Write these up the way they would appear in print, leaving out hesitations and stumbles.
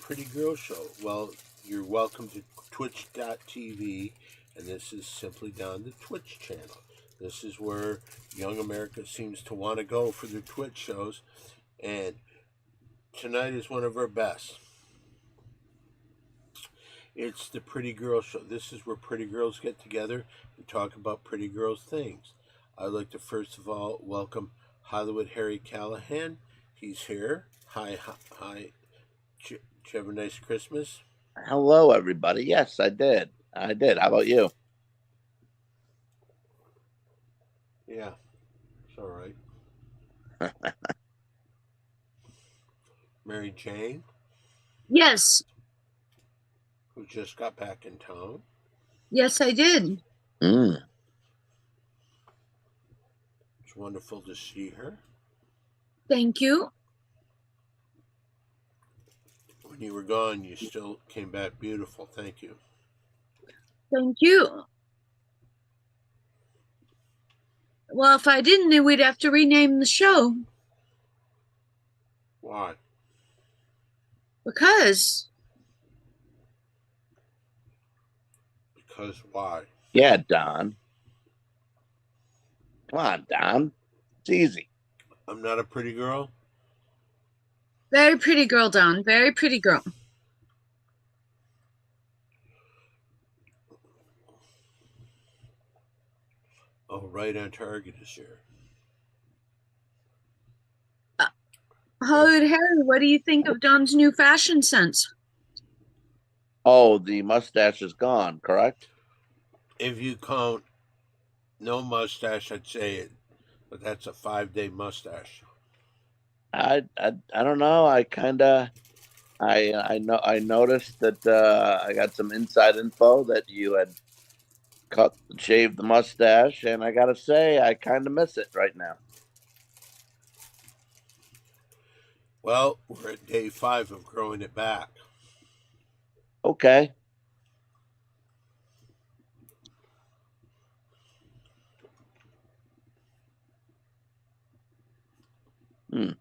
Pretty Girl Show. Well, you're welcome to twitch.tv, and this is simply Don, the Twitch channel. This is where young America seems to want to go for their Twitch shows, and tonight is one of our best. It's the Pretty Girl Show. This is where pretty girls get together and talk about pretty girls' things. I'd like to first of all welcome Hollywood Harry Callahan. He's here. Hi, hi, hi. Did you have a nice Christmas? Hello, everybody. Yes, I did. I did. How about you? Yeah, it's all right. Mary Jane, Yes. who just got back in town. Yes, I did. Mm. It's wonderful to see her. Thank you. When you were gone, you still came back beautiful. Thank you. Thank you. Well, if I didn't, then we'd have to rename the show. Why? Because why? Yeah, Don. Come on, Don. It's easy. I'm not a pretty girl. very pretty girl, Don. Very pretty girl. Oh, right on target this year. Hollywood Harry, what do you think of Don's new fashion sense? Oh, the mustache is gone, correct? If you count no mustache, I'd say it, but that's a 5-day mustache. I don't know. I noticed that I got some inside info that you had shaved the mustache, and I gotta say I kind of miss it right now. Well, we're at day 5 of growing it back. Okay. Do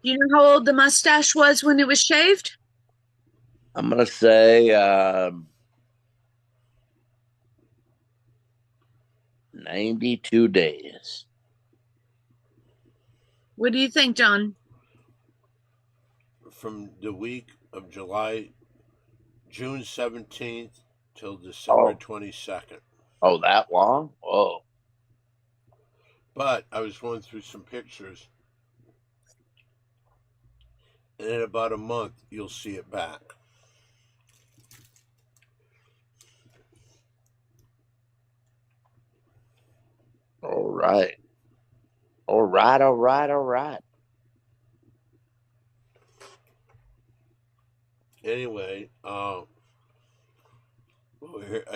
you know how old the mustache was when it was shaved? I'm gonna say 92 days. What do you think, Don? From the week of June 17th till December 22nd. Oh, that long? Whoa. But I was going through some pictures, and in about a month, you'll see it back. All right. All right, all right, all right. Anyway, I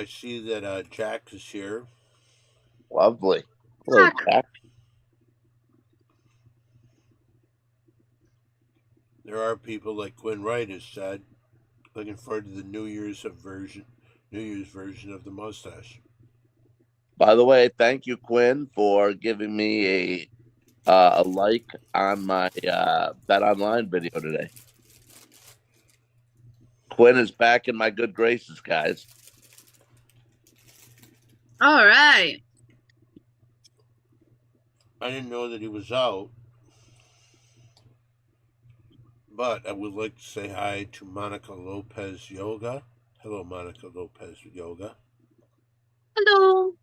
see that Jack is here. Lovely. Hello, Jack. There are people like Quinn Wright has said, looking forward to the New Year's version of the mustache. By the way, thank you, Quinn, for giving me a like on my Bet Online video today. Quinn is back in my good graces, guys. All right. I didn't know that he was out, but I would like to say hi to Monica Lopez Yoga. Hello, Monica Lopez Yoga. Hello.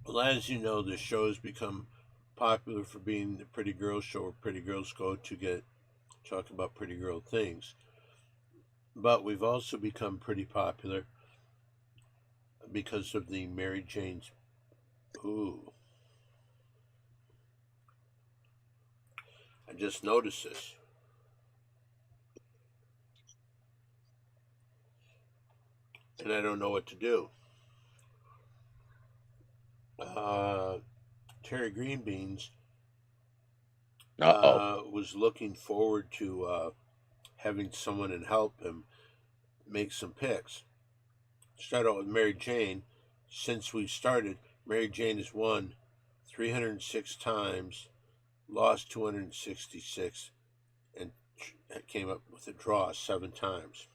Well, as you know, the show has become popular for being the pretty girl show where pretty girls go to talk about pretty girl things. But we've also become pretty popular because of the Mary Jane's. Ooh. I just noticed this. And I don't know what to do. Terry Greenbeans was looking forward to having someone and help him make some picks. Start out with Mary Jane. Since we started, Mary Jane has won 306 times, lost 266, and came up with a draw 7 times.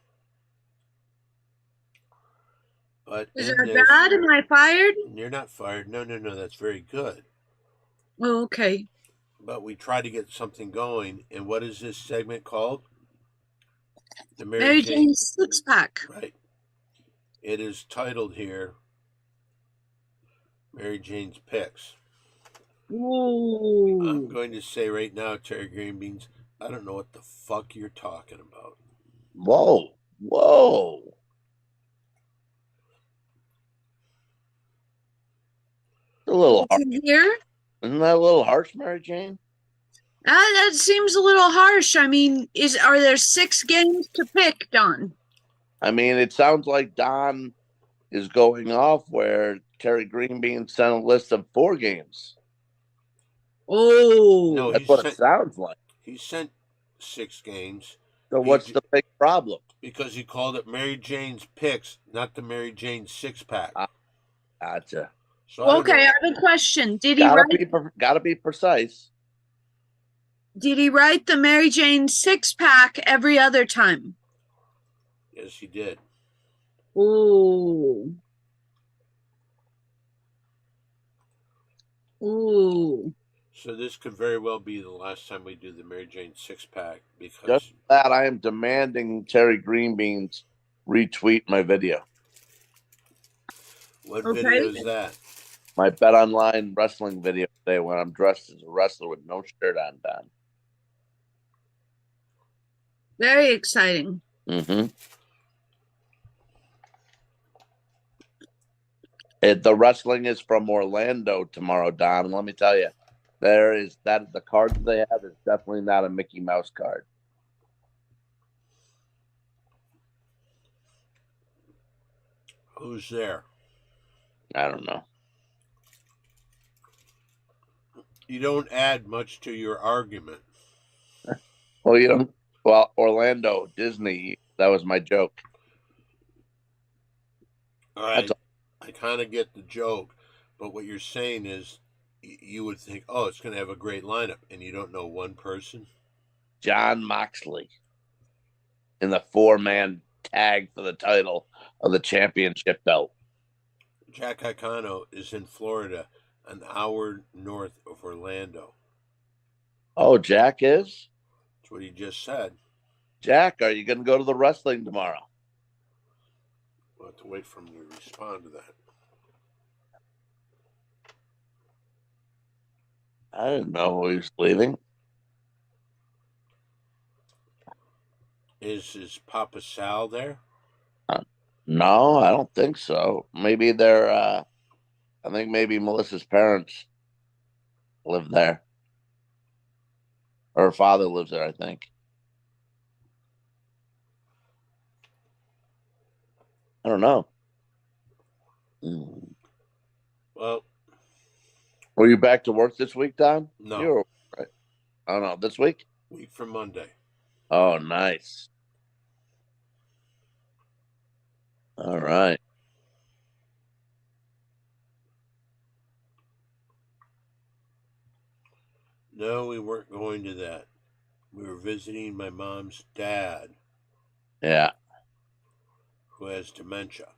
But Is in that this, bad? Am I fired? you're not fired. No, that's very good. Oh, okay. But we try to get something going. And what is this segment called? The Mary Jane's six pack. Right. It is titled here, Mary Jane's Picks. Ooh. I'm going to say right now, Terry Green Beans, I don't know what the fuck you're talking about. Whoa. A little harsh. Here? Isn't that a little harsh, Mary Jane? That seems a little harsh. I mean, are there 6 games to pick, Don? I mean, it sounds like Don is going off where Terry Green Beans sent a list of 4 games. Oh. No, That's what it sounds like. He sent 6 games. So what's the big problem? Because he called it Mary Jane's Picks, not the Mary Jane 6-pack. Gotcha. So okay, I have a question. Did he gotta be precise. Did he write the Mary Jane 6-pack every other time? Yes, he did. Ooh. So this could very well be the last time we do the Mary Jane 6-pack because just that I am demanding Terry Green Beans retweet my video. What video is that? My Bet Online wrestling video today when I'm dressed as a wrestler with no shirt on, Don. Very exciting. Mm-hmm. The wrestling is from Orlando tomorrow, Don. Let me tell you, the card that they have is definitely not a Mickey Mouse card. Who's there? I don't know. You don't add much to your argument. Well, Orlando, Disney, that was my joke. All right. I kind of get the joke, but what you're saying is you would think, oh, it's going to have a great lineup, and you don't know one person? Jon Moxley in the 4-man tag for the title of the championship belt. Jack Icano is in Florida, an hour north of Orlando. Oh, Jack is? That's what he just said. Jack, are you going to go to the wrestling tomorrow? We'll have to wait for him to respond to that. I didn't know he was leaving. Is Papa Sal there? No, I don't think so. Maybe they're, I think maybe Melissa's parents live there. Or her father lives there, I think. I don't know. Well, were you back to work this week, Don? No. You were, right. I don't know. This week? Week from Monday. Oh, nice. All right. No, we weren't going to that. We were visiting my mom's dad. Yeah. Who has dementia.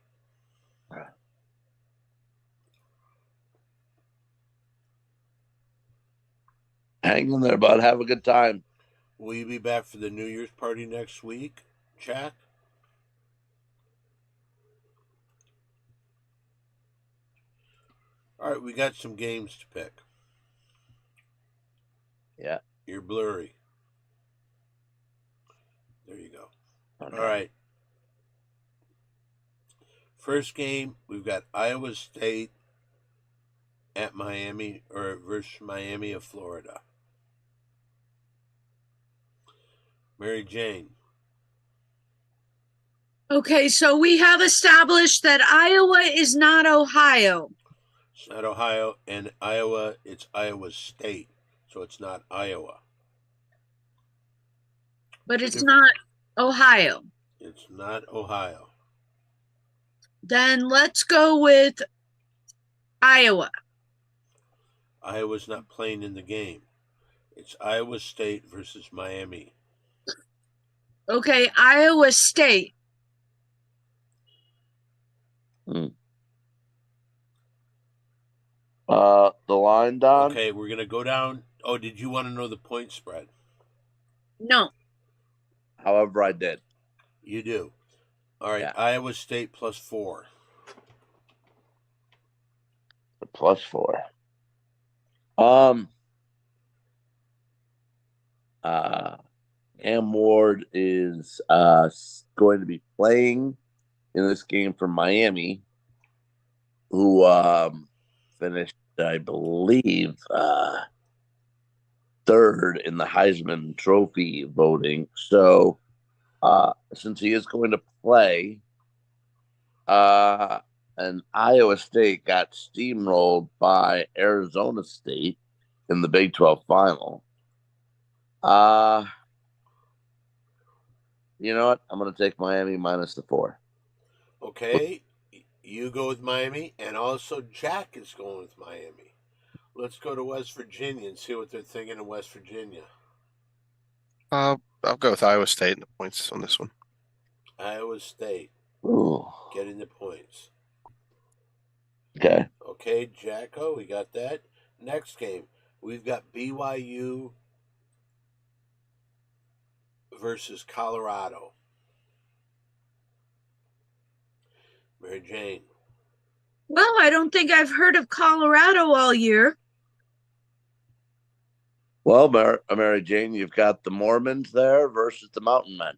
Hang in there, bud. Have a good time. Will you be back for the New Year's party next week, Jack? All right, we got some games to pick. Yeah. You're blurry. There you go. Okay. All right. First game, we've got Iowa State at Miami or versus Miami of Florida. Mary Jane. Okay, so we have established that Iowa is not Ohio. It's not Ohio, and Iowa, it's Iowa State, so it's not Iowa. But it's not Ohio. It's not Ohio. Then let's go with Iowa. Iowa's not playing in the game. It's Iowa State versus Miami. Okay, Iowa State. The line, Don? Okay, we're going to go down. Oh, did you want to know the point spread? No. However, I did. You do. All right, Yeah. Iowa State +4. +4. Cam Ward is going to be playing in this game for Miami, who finished, I believe, third in the Heisman Trophy voting. So, since he is going to play, and Iowa State got steamrolled by Arizona State in the Big 12 final. You know what? I'm going to take Miami -4. Okay, you go with Miami, and also Jack is going with Miami. Let's go to West Virginia and see what they're thinking in West Virginia. I'll go with Iowa State in the points on this one. Iowa State Ooh. getting the points. Okay. Okay, Jacko, we got that. Next game, we've got BYU versus Colorado. Mary Jane. Well, I don't think I've heard of Colorado all year. Well, Mary Jane, you've got the Mormons there versus the Mountain Men.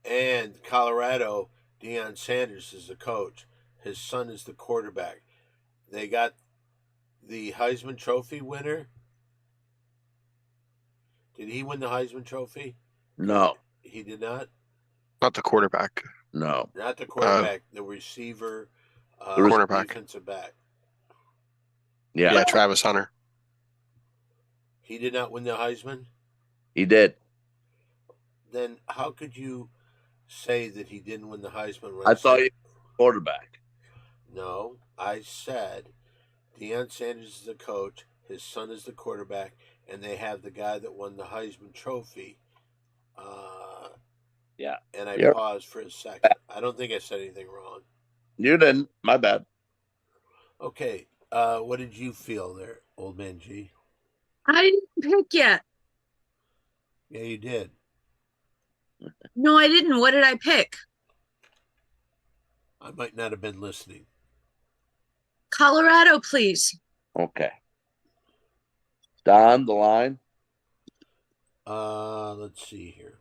And Colorado, Deion Sanders is the coach. His son is the quarterback. They got the Heisman Trophy winner. Did he win the Heisman Trophy? No. He did not? Not the quarterback. No. Not the quarterback, the receiver, the cornerback. defensive back. Yeah. Travis Hunter. He did not win the Heisman? He did. Then how could you say that he didn't win the Heisman? I thought he was quarterback. No, I said Deion Sanders is the coach, his son is the quarterback, and they have the guy that won the Heisman Trophy. Yeah. And I paused for a second. I don't think I said anything wrong. You didn't. My bad. Okay. What did you feel there, Old Man G? I didn't pick yet. Yeah, you did. No, I didn't. What did I pick? I might not have been listening. Colorado, please. Okay. Don, the line? Let's see here.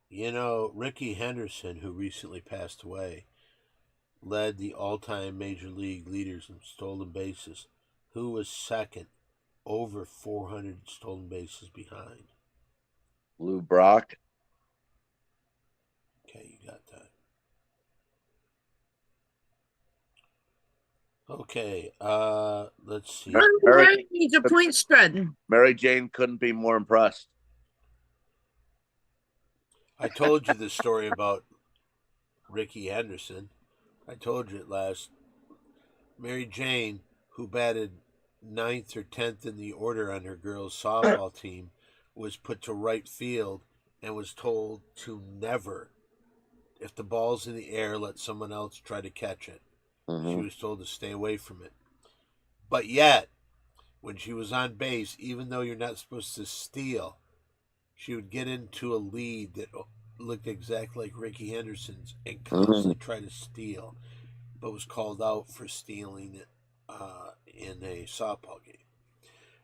You know, Ricky Henderson, who recently passed away, led the all-time major league leaders in stolen bases. Who was second, over 400 stolen bases behind? Lou Brock. Okay, you got that. Okay, let's see. Mary needs a point spread. Mary Jane couldn't be more impressed. I told you the story about Ricky Henderson. I told you it last. Mary Jane, who batted 9th or 10th in the order on her girls' softball team, was put to right field and was told to never, if the ball's in the air, let someone else try to catch it. Mm-hmm. She was told to stay away from it. But yet, when she was on base, even though you're not supposed to steal, she would get into a lead that looked exactly like Ricky Henderson's and constantly try to steal, but was called out for stealing it in a softball game.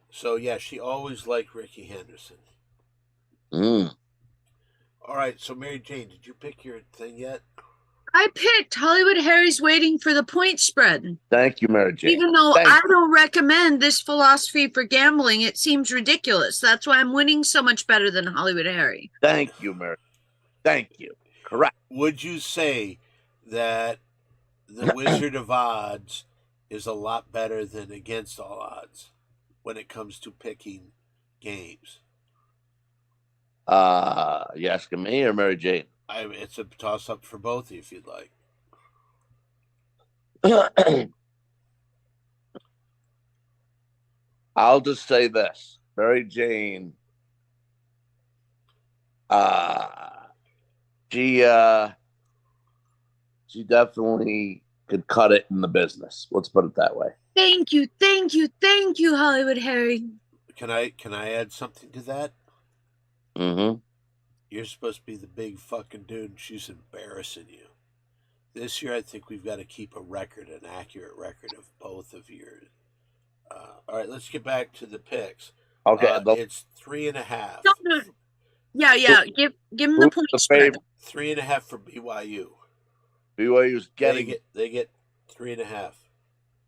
So, yeah, she always liked Ricky Henderson. All right, so Mary Jane, did you pick your thing yet? I picked Hollywood Harry's Waiting for the Point Spread. Thank you, Mary Jane. Even though I don't recommend this philosophy for gambling, it seems ridiculous. That's why I'm winning so much better than Hollywood Harry. Thank you, Mary. Thank you. Correct. Would you say that the Wizard of Odds is a lot better than Against All Odds when it comes to picking games? You asking me or Mary Jane? It's a toss up for both of you if you'd like. I'll just say this. Mary Jane, she definitely could cut it in the business. Let's put it that way. Thank you, Hollywood Harry. Can I add something to that? Mm-hmm. You're supposed to be the big fucking dude, and she's embarrassing you. This year, I think we've got to keep an accurate record of both of yours. All right, let's get back to the picks. Okay. It's 3.5. No. Yeah. Give him the point spread. 3.5 for BYU. BYU's getting. They get 3.5.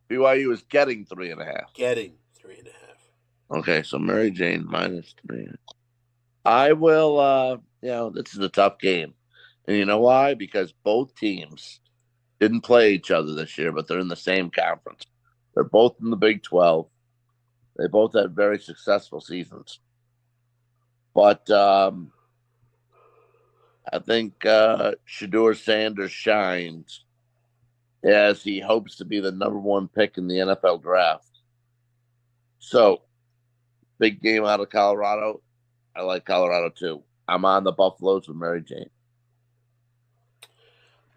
BYU is getting 3.5. Getting 3.5. Okay, so Mary Jane -3. I will. This is a tough game, and you know why? Because both teams didn't play each other this year, but they're in the same conference. They're both in the Big 12. They both had very successful seasons. But I think Shedeur Sanders shines as he hopes to be the #1 pick in the NFL draft. So, big game out of Colorado. I like Colorado too. I'm on the Buffaloes with Mary Jane.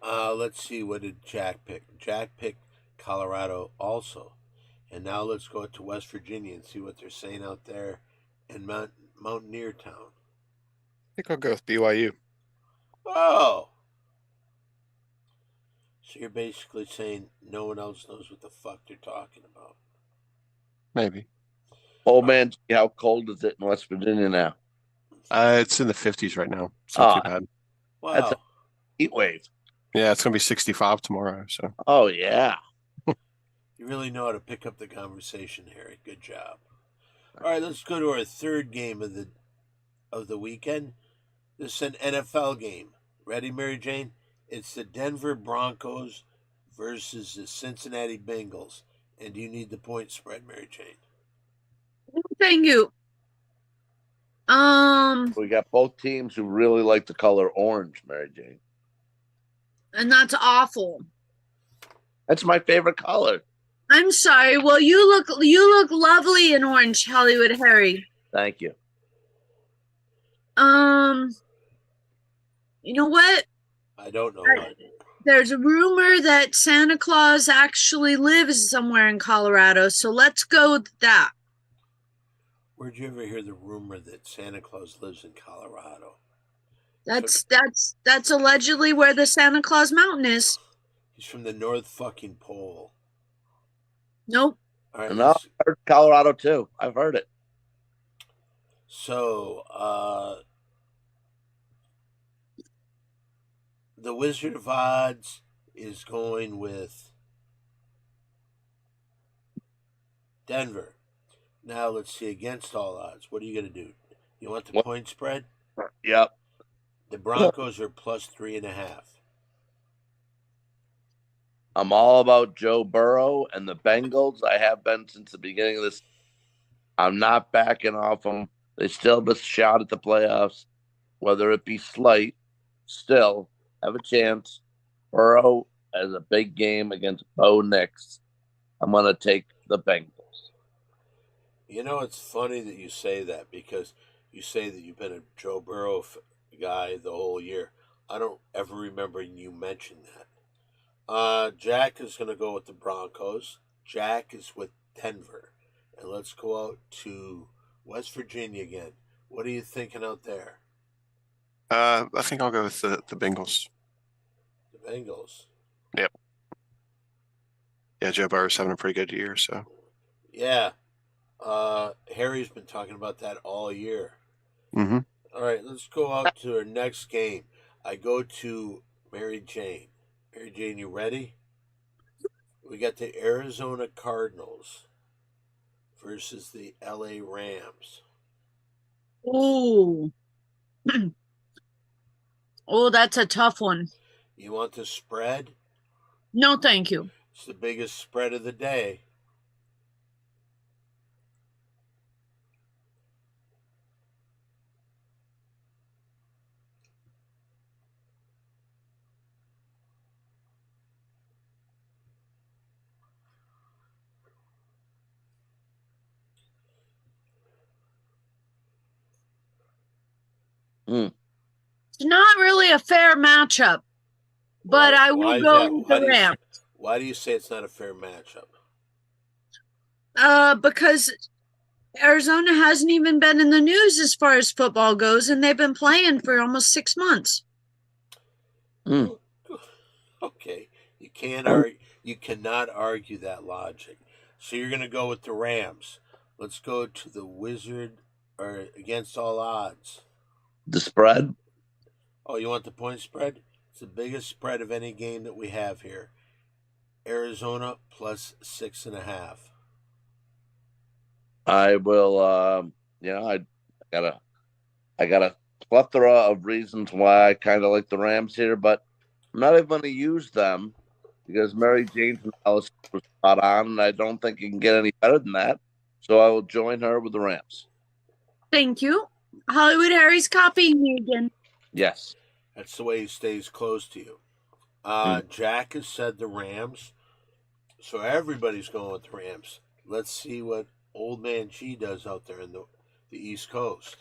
Let's see, what did Jack pick? Jack picked Colorado also. And now let's go to West Virginia and see what they're saying out there in Mountaineer Town. I think I'll go with BYU. Oh! So you're basically saying no one else knows what the fuck they're talking about. Maybe. Oh man, how cold is it in West Virginia now? It's in the 50s right now. It's not too bad. Wow. That's a heat wave. Yeah, it's going to be 65 tomorrow. So. Oh yeah. You really know how to pick up the conversation, Harry. Good job. All right, let's go to our third game of the weekend. This is an NFL game. Ready, Mary Jane? It's the Denver Broncos versus the Cincinnati Bengals. And do you need the point spread, Mary Jane? Thank you. We got both teams who really like the color orange, Mary Jane. And that's awful. That's my favorite color. I'm sorry. Well, you look lovely in orange, Hollywood Harry. Thank you. You know what? I don't know what. There's a rumor that Santa Claus actually lives somewhere in Colorado, so let's go with that. Where'd you ever hear the rumor that Santa Claus lives in Colorado? That's allegedly where the Santa Claus Mountain is. He's from the North fucking Pole. Nope. All right, No, I've heard Colorado too. I've heard it. So, the Wizard of Odds is going with Denver. Now, let's see, against all odds, what are you going to do? You want the point spread? Yep. The Broncos are +3.5. I'm all about Joe Burrow and the Bengals. I have been since the beginning of this. I'm not backing off them. They still have a shot at the playoffs, whether it be slight. Still have a chance. Burrow has a big game against Bo Nix. I'm going to take the Bengals. You know, it's funny that you say that because you say that you've been a Joe Burrow guy the whole year. I don't ever remember you mention that. Jack is going to go with the Broncos. Jack is with Denver. And let's go out to West Virginia again. What are you thinking out there? I think I'll go with the Bengals. The Bengals. Yep. Yeah, Joe Burrow's having a pretty good year, so. Yeah. Harry's been talking about that all year. Mm-hmm. All right, let's go out to our next game. I go to Mary Jane. Mary Jane, you ready? We got the Arizona Cardinals versus the LA Rams. Oh. Oh, that's a tough one. You want the spread? No, thank you. It's the biggest spread of the day. Hmm. It's not really a fair matchup, but I Why will is go that? with the Rams. Why do you say it's not a fair matchup? Because Arizona hasn't even been in the news as far as football goes, and they've been playing for almost 6 months. Hmm. Okay, you can't argue. You cannot argue that logic. So you're going to go with the Rams. Let's go to the Wizard or against all odds. The spread? Oh, you want the point spread? It's the biggest spread of any game that we have here. Arizona plus 6.5. I will. I got a plethora of reasons why I kind of like the Rams here, but I'm not even going to use them because Mary Jane from Alice was spot on, and I don't think you can get any better than that. So I will join her with the Rams. Thank you. Hollywood Harry's copying me again. Yes. That's the way he stays close to you. Jack has said the Rams, so everybody's going with the Rams. Let's see what Old Man G does out there in the East Coast.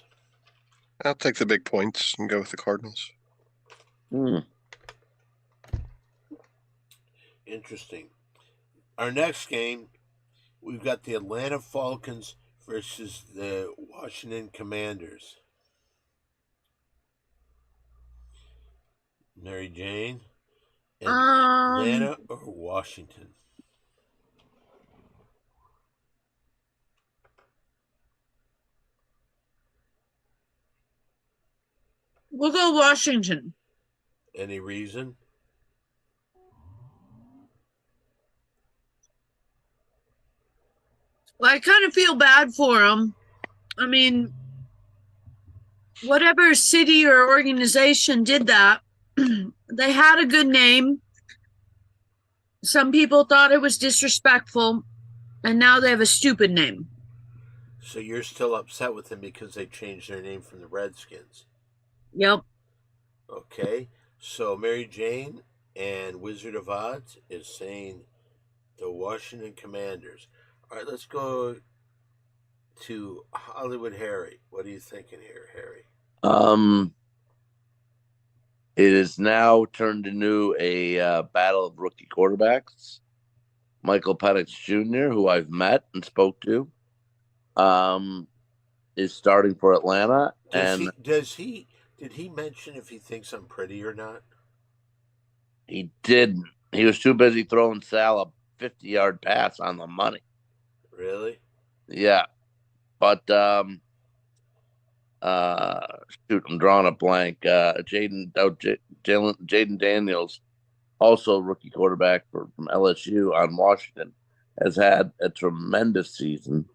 I'll take the big points and go with the Cardinals. Hmm. Interesting. Our next game, we've got the Atlanta Falcons versus the Washington Commanders. Mary Jane, and Atlanta or Washington? We'll go Washington. Any reason? Well, I kind of feel bad for them. I mean, whatever city or organization did that, they had a good name. Some people thought it was disrespectful, and now they have a stupid name. So you're still upset with them because they changed their name from the Redskins? Yep. Okay. So Mary Jane and Wizard of Oz is saying the Washington Commanders. All right, let's go to Hollywood Harry. What are you thinking here, Harry? It is now turned into a battle of rookie quarterbacks. Michael Penix Jr., who I've met and spoke to, is starting for Atlanta. Did he mention if he thinks I'm pretty or not? He didn't. He was too busy throwing Sal a 50-yard pass on the money. Really? Yeah. But shoot, I'm drawing a blank. Jaden Daniels, also rookie quarterback from LSU on Washington, has had a tremendous season.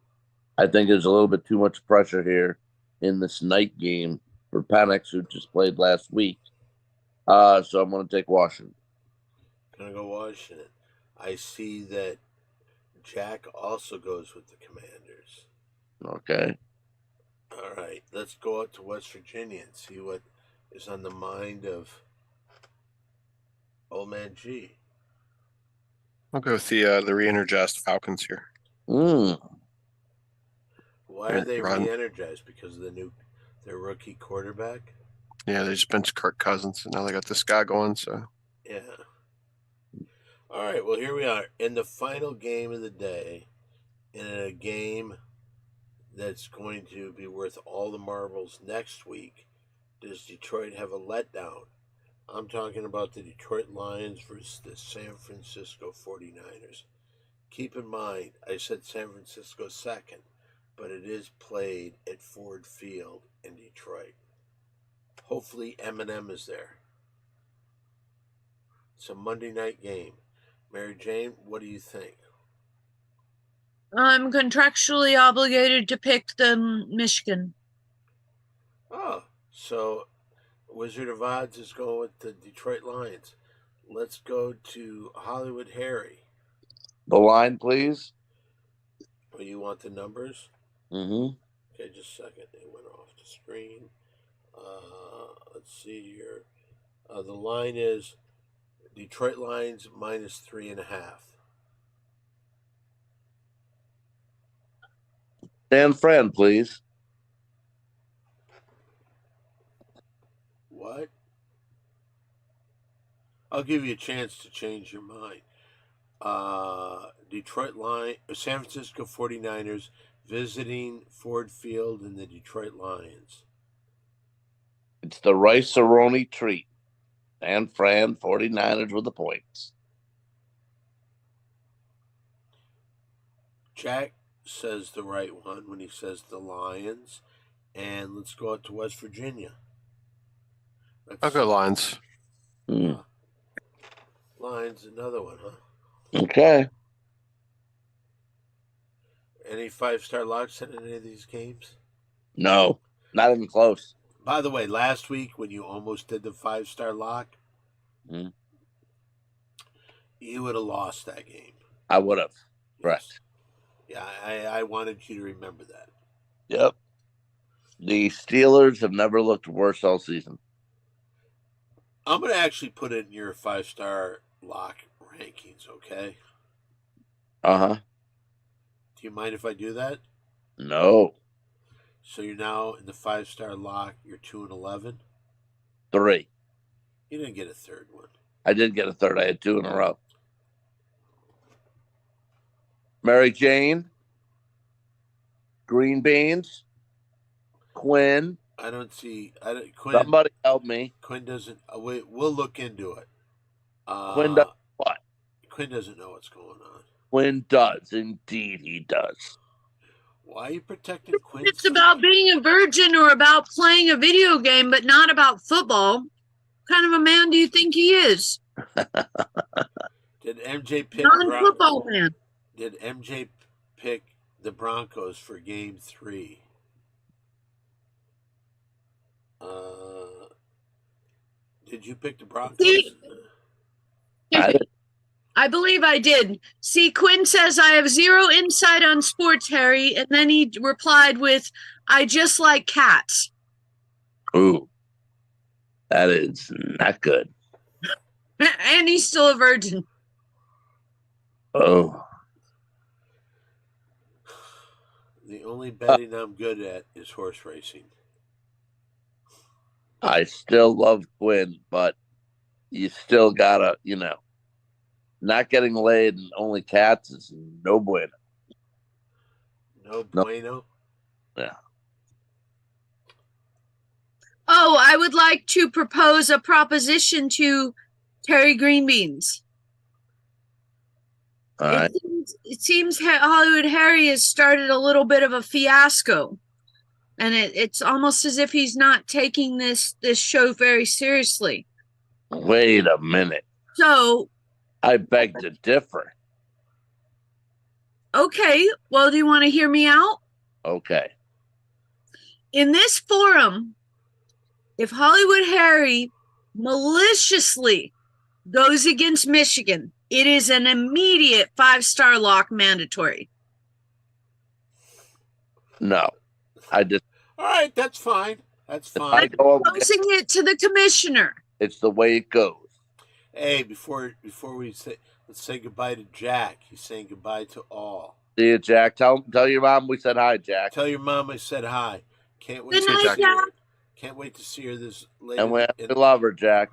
I think there's a little bit too much pressure here in this night game for Penix, who just played last week. So I'm going to take Washington. Gonna go Washington. I see that Jack also goes with the Commanders. Okay. All right, let's go out to West Virginia and see what is on the mind of Old Man G. I'll go with the re-energized Falcons here. Mm. Why are they re-energized? Because of their rookie quarterback? Yeah, they just benched Kirk Cousins, and now they got this guy going. So yeah. All right. Well, here we are in the final game of the day, in a game that's going to be worth all the marbles next week. Does Detroit have a letdown? I'm talking about the Detroit Lions versus the San Francisco 49ers. Keep in mind, I said San Francisco second, but it is played at Ford Field in Detroit. Hopefully Eminem is there. It's a Monday night game. Mary Jane, what do you think? I'm contractually obligated to pick the Michigan. Oh, so Wizard of Oz is going with the Detroit Lions. Let's go to Hollywood Harry. The line, please. Oh, you want the numbers? Mm-hmm. Okay, just a second. It went off the screen. Let's see here. The line is Detroit Lions minus 3.5. Dan Fran, please. What? I'll give you a chance to change your mind. San Francisco 49ers visiting Ford Field and the Detroit Lions. It's the Rice-A-Roni treat. San Fran 49ers with the points. Jack says the right one when he says the Lions. And let's go out to West Virginia. I'll go Lions. Lions, another one, huh? Okay. Any 5-star locks in any of these games? No, not even close. By the way, last week when you almost did the 5-star lock, you would have lost that game. I would have. Correct. Yeah, I wanted you to remember that. Yep. The Steelers have never looked worse all season. I'm going to actually put it in your 5-star lock rankings, okay? Uh-huh. Do you mind if I do that? No. So you're now in the 5-star lock, you're 2-11? 3. You didn't get a third one. I did get a third. I had 2 in a row. Mary Jane, green beans, Quinn. I don't see. Quinn. Somebody help me. Quinn doesn't. We'll look into it. Quinn does what? Quinn doesn't know what's going on. Quinn does. Indeed, he does. Why are you protecting Quinn? It's about being a virgin or about playing a video game, but not about football. What kind of a man do you think he is? Did MJ pick? Non-football man. Did MJ pick the Broncos for Game 3? Did you pick the Broncos? I believe I did. See, Quinn says, I have zero insight on sports, Harry. And then he replied with, I just like cats. Ooh. That is not good. And he's still a virgin. Oh. The only betting I'm good at is horse racing. I still love Quinn, but you still gotta, not getting laid and only cats is no bueno. No bueno? Yeah. Oh, I would like to propose a proposition to Terry Greenbeans. All right. It seems Hollywood Harry has started a little bit of a fiasco. And it's almost as if he's not taking this show very seriously. Wait a minute. So I beg to differ. Okay, well, do you want to hear me out? Okay. In this forum, if Hollywood Harry maliciously goes against Michigan, it is an immediate 5-star lock mandatory. No, I just. All right, that's fine. That's fine. I'm proposing it to the commissioner. It's the way it goes. Hey, before we say, let's say goodbye to Jack. He's saying goodbye to all. See you, Jack. Tell your mom we said hi, Jack. Tell your mom I said hi. Can't wait Good to night, see her. Jack. Can't wait to see her this later. And we love her, Jack.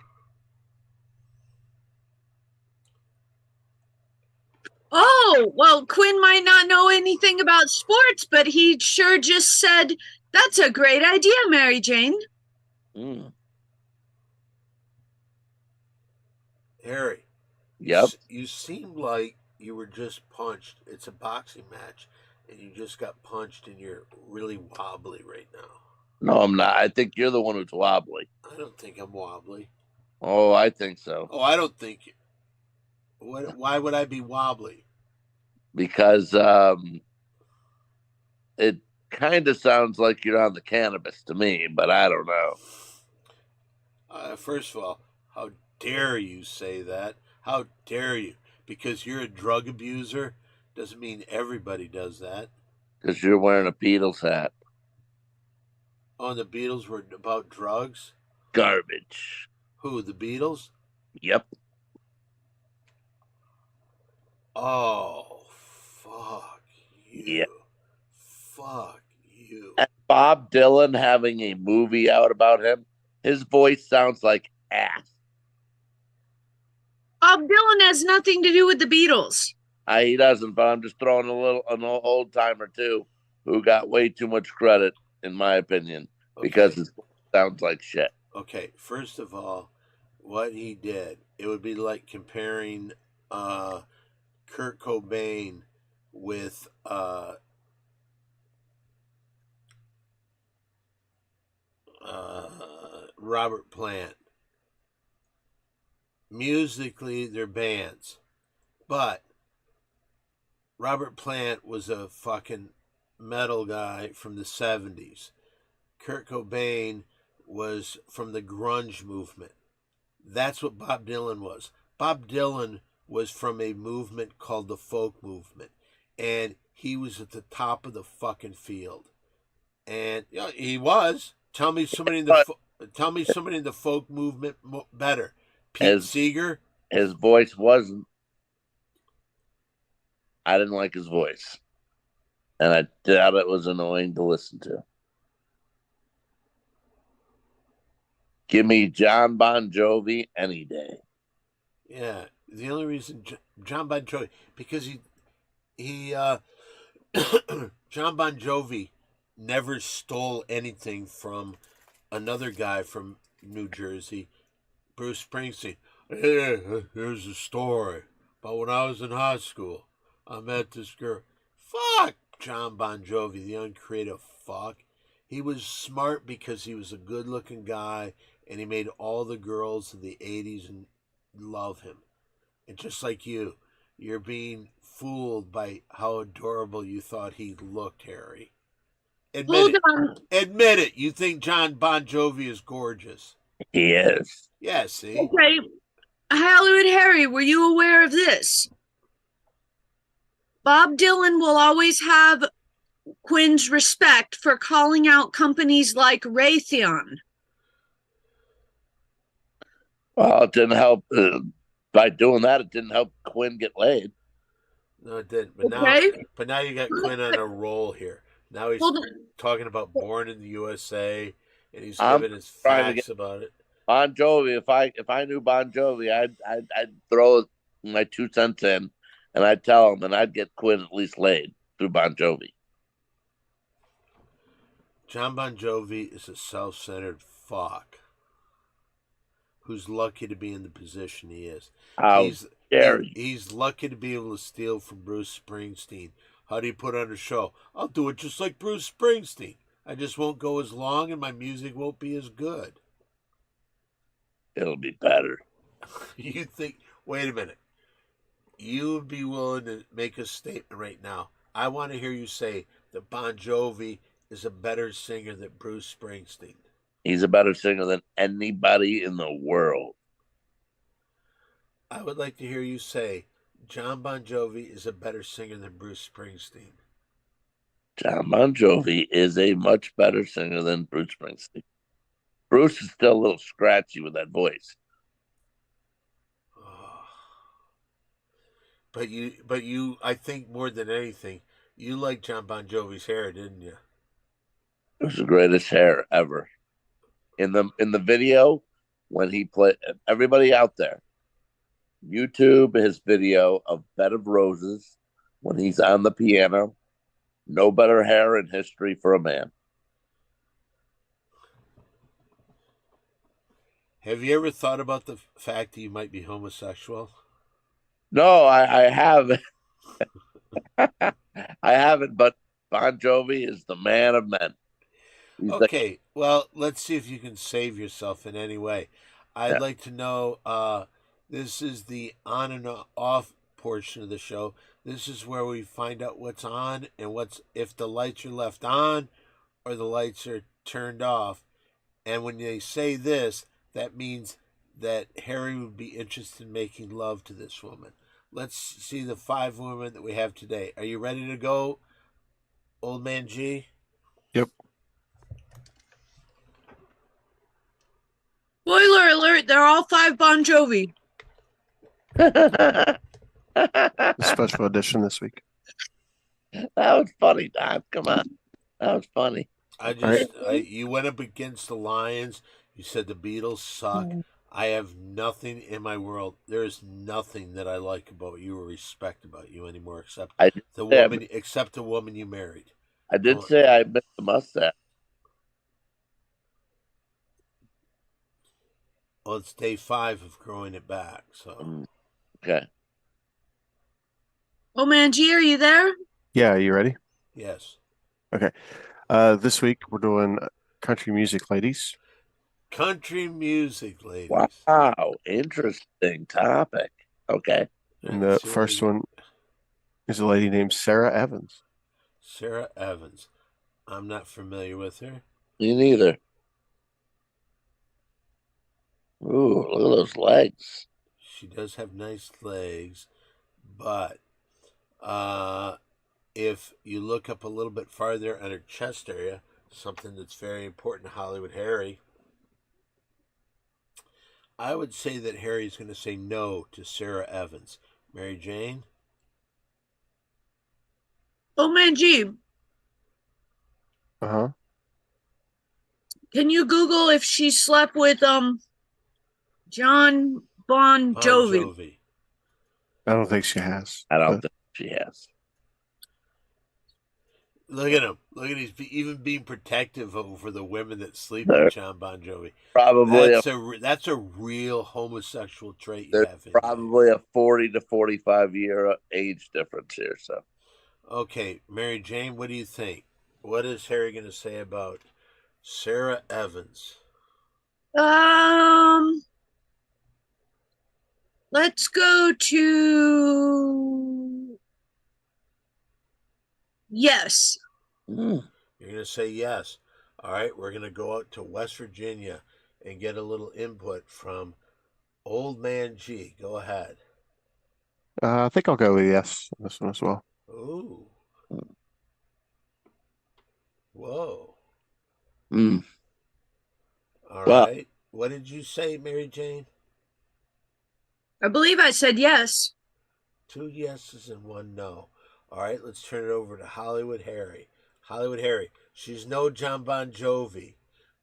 Oh, well, Quinn might not know anything about sports, but he sure just said, that's a great idea, Mary Jane. Harry. Yep. You seem like you were just punched. It's a boxing match, and you just got punched, and you're really wobbly right now. No, I'm not. I think you're the one who's wobbly. I don't think I'm wobbly. Oh, I think so. Oh, I don't think. Why would I be wobbly? Because it kind of sounds like you're on the cannabis to me, but I don't know. First of all, how dare you say that? How dare you? Because you're a drug abuser doesn't mean everybody does that. Because you're wearing a Beatles hat. Oh, and the Beatles were about drugs? Garbage. Who, the Beatles? Yep. Oh, fuck you. Yeah. Fuck you. And Bob Dylan having a movie out about him. His voice sounds like ass. Bob Dylan has nothing to do with the Beatles. He doesn't, but I'm just throwing an old timer too, who got way too much credit, in my opinion, because his voice sounds like shit. Okay, first of all, what he did, it would be like comparing Kurt Cobain with Robert Plant. Musically, they're bands, but Robert Plant was a fucking metal guy from the 70s. Kurt Cobain was from the grunge movement. That's what Bob Dylan was. Bob Dylan was from a movement called the folk movement, and he was at the top of the fucking field. And he was. Tell me somebody in the folk movement better. Pete Seeger. His voice wasn't. I didn't like his voice, and I doubt it was annoying to listen to. Give me John Bon Jovi any day. Yeah, the only reason John Bon Jovi, because he John Bon Jovi never stole anything from another guy from New Jersey, Bruce Springsteen. Hey, here's a story about when I was in high school. I met this girl. Fuck John Bon Jovi, the uncreative fuck. He was smart because he was a good-looking guy, and he made all the girls of the 80s and love him. And just like you're being fooled by how adorable you thought he looked, Harry. Admit it. You think John Bon Jovi is gorgeous. He is. Yeah, see? Okay. Hollywood Harry, were you aware of this? Bob Dylan will always have Quinn's respect for calling out companies like Raytheon. Well, it didn't help. By doing that, it didn't help Quinn get laid. No, it didn't. But now you got Quinn on a roll here. Now he's talking about Born in the USA, and he's giving his facts about it. Bon Jovi. If I knew Bon Jovi, I'd throw my 2 cents in, and I'd tell him, and I'd get Quinn at least laid through Bon Jovi. John Bon Jovi is a self-centered fuck who's lucky to be in the position he is. He's lucky to be able to steal from Bruce Springsteen. How do you put on a show? I'll do it just like Bruce Springsteen. I just won't go as long and my music won't be as good. It'll be better. You think, wait a minute. You would be willing to make a statement right now. I want to hear you say that Bon Jovi is a better singer than Bruce Springsteen. He's a better singer than anybody in the world. I would like to hear you say John Bon Jovi is a better singer than Bruce Springsteen. John Bon Jovi is a much better singer than Bruce Springsteen. Bruce is still a little scratchy with that voice. Oh. But you, I think more than anything, you liked John Bon Jovi's hair, didn't you? It was the greatest hair ever. In the video, when he played, everybody out there, YouTube his video of Bed of Roses when he's on the piano. No better hair in history for a man. Have you ever thought about the fact that you might be homosexual? No, I haven't. I haven't, but Bon Jovi is the man of men. Okay, well, let's see if you can save yourself in any way. I'd like to know, this is the on and off portion of the show. This is where we find out what's on and if the lights are left on or the lights are turned off. And when they say this, that means that Harry would be interested in making love to this woman. Let's see the 5 women that we have today. Are you ready to go, Old Man G? Yep. Spoiler alert, they're all 5 Bon Jovi. Special edition this week. That was funny, Don. Come on. That was funny. You went up against the Lions. You said the Beatles suck. I have nothing in my world. There is nothing that I like about you or respect about you anymore, except I did the say woman you married. I did say I missed the mustache. Well, it's day 5 of growing it back. So Okay. Oh man, G, are you there? Yeah, you ready? yes, Okay. This week we're doing country music, ladies. country music, ladies. Wow, interesting topic. Okay. And the first one is a lady named Sarah Evans. Sarah Evans. I'm not familiar with her. Me neither. Ooh, look at those legs. She does have nice legs, but if you look up a little bit farther on her chest area, something that's very important to Hollywood Harry, I would say that Harry's going to say no to Sarah Evans. Mary Jane? Oh man, G, Uh-huh. can you Google if she slept with John Bon Jovi? I don't think she has. I don't think she has. Look at him. Look at he's even being protective over the women that sleep There- with John Bon Jovi. Probably That's a real homosexual trait you there's have. probably a 40 to 45 year age difference here. So Okay, Mary Jane, what do you think? What is Harry going to say about Sarah Evans? Let's go to yes. You're going to say yes. All right, we're going to go out to West Virginia and get a little input from Old Man G. Go ahead. I think I'll go with yes on this one as well. Ooh. Whoa. mm. All Well- right. What did you say, Mary Jane? I believe I said yes. 2 yeses and 1 no. All right, let's turn it over to Hollywood Harry. Hollywood Harry, she's no John Bon Jovi,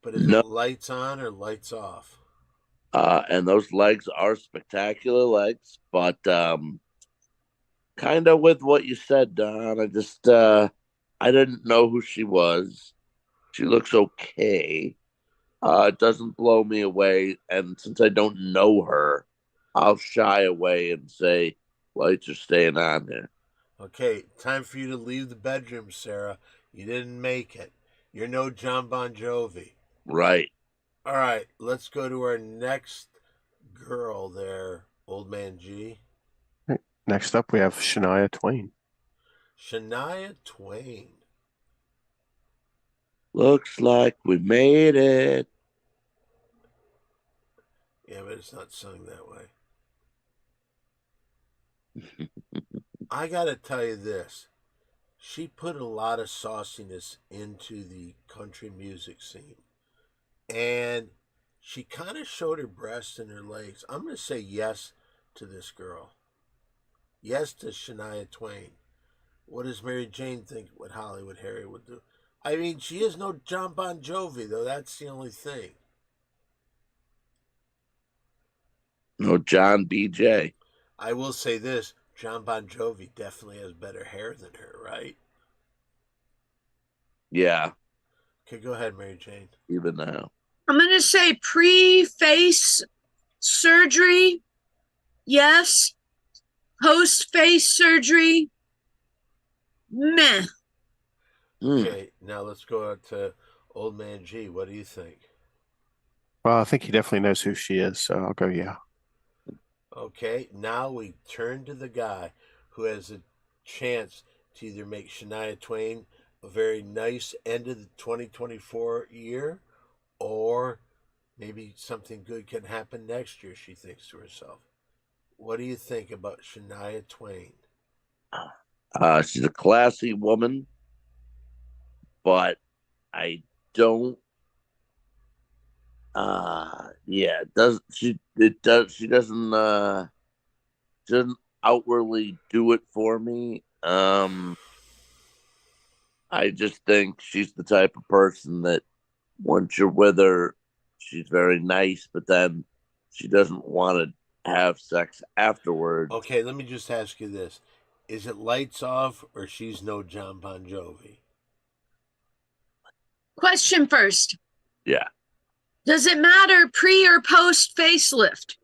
but is No. it lights on or lights off? And those legs are spectacular legs, but kind of with what you said, Don. I just I didn't know who she was. She looks okay. It doesn't blow me away, and since I don't know her, I'll shy away and say lights are staying on here. Okay, time for you to leave the bedroom, Sarah. You didn't make it. You're no John Bon Jovi. Right. All right, let's go to our next girl there, Old Man G. Next up, we have Shania Twain. Shania Twain. Looks like we made it. Yeah, but it's not sung that way. I gotta tell you this. She put a lot of sauciness into the country music scene. And she kind of showed her breasts and her legs. I'm going to say yes to this girl. Yes to Shania Twain. What does Mary Jane think what Hollywood Harry would do? I mean, she is no John Bon Jovi, though. That's the only thing. No John BJ. I will say this. John Bon Jovi definitely has better hair than her, right? Yeah, Okay, go ahead, Mary Jane. even now. I'm going to say pre-face surgery, yes. Post-face surgery, meh. Okay, now let's go out to Old Man G. What do you think? Well, I think he definitely knows who she is, so I'll go yeah. Okay, now we turn to the guy who has a chance to either make Shania Twain a very nice end of the 2024 year, or maybe something good can happen next year, she thinks to herself. What do you think about Shania Twain? She's a classy woman, but I don't. Yeah, she doesn't outwardly do it for me. I just think she's the type of person that once you're with her, she's very nice, but then she doesn't want to have sex afterwards. Okay, let me just ask you this: is it lights off or she's no John Bon Jovi? Question first. Yeah. Does it matter pre or post facelift?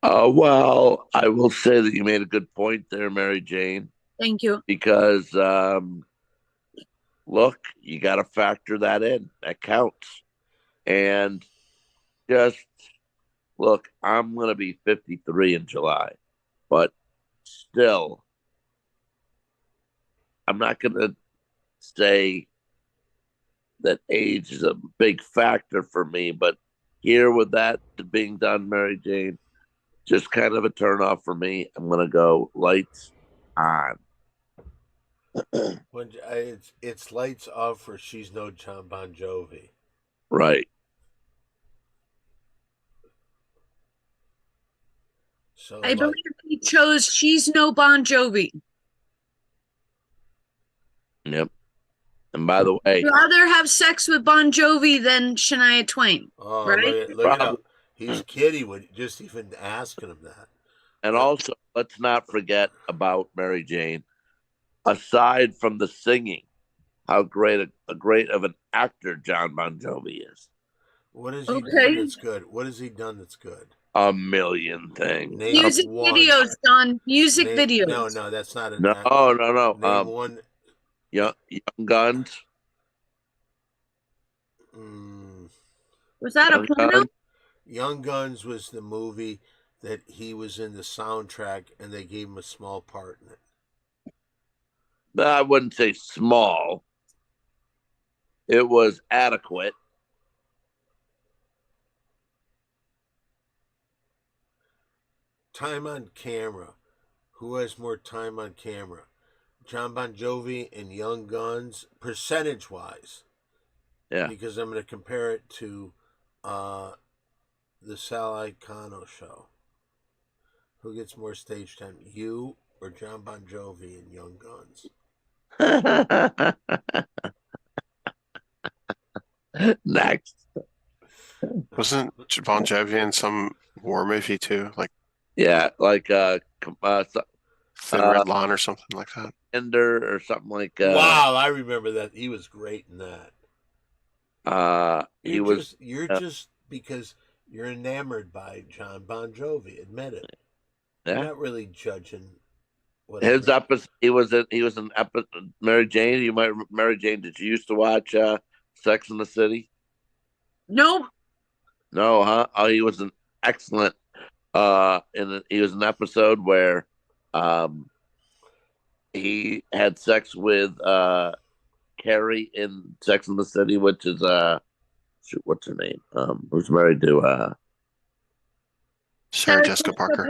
Well, I will say that you made a good point there, Mary Jane, Thank you. because look, you got to factor that in. That counts. And just look, I'm going to be 53 in July, but still, I'm not going to say that age is a big factor for me, but here with that being done, Mary Jane, just kind of a turn off for me. I'm going to go lights on. When it's lights off or she's no John Bon Jovi. Right. So I believe he chose She's No Bon Jovi. Yep. And by the way, I'd rather have sex with Bon Jovi than Shania Twain. oh, right? look at how he's kidding when just even asking him that. and also let's not forget about Mary Jane. Aside from the singing, how great a great of an actor John Bon Jovi is. What has he Okay. done that's good? What has he done that's good? A million things. Name Music one. videos, Don. Music Name- videos. No, that's not an No, act. no. Name one. Young Guns. Was that a Young porno? Guns. Young Guns was the movie that he was in the soundtrack, and they gave him a small part in it. I wouldn't say small. It was adequate. Time on camera. Who has more time on camera? John Bon Jovi and Young Guns, percentage wise. Yeah. Because I'm going to compare it to the Sal Icano show. Who gets more stage time, you or John Bon Jovi and Young Guns? Next. Wasn't Bon Jovi in some war movie too, like Yeah, like Thin Red Line or something like that? Ender or something like. Wow, I remember that. He was great in that. You're just because you're enamored by John Bon Jovi. Admit it. Yeah. You're not really judging. Whatever. His episode. He was an episode. Mary Jane. Mary Jane. Did you used to watch Sex in the City? Nope. No, huh? Oh, he was an excellent. He was an episode where, he had sex with Carrie in Sex in the City, which is what's her name? Who's married to Sarah Jessica Parker.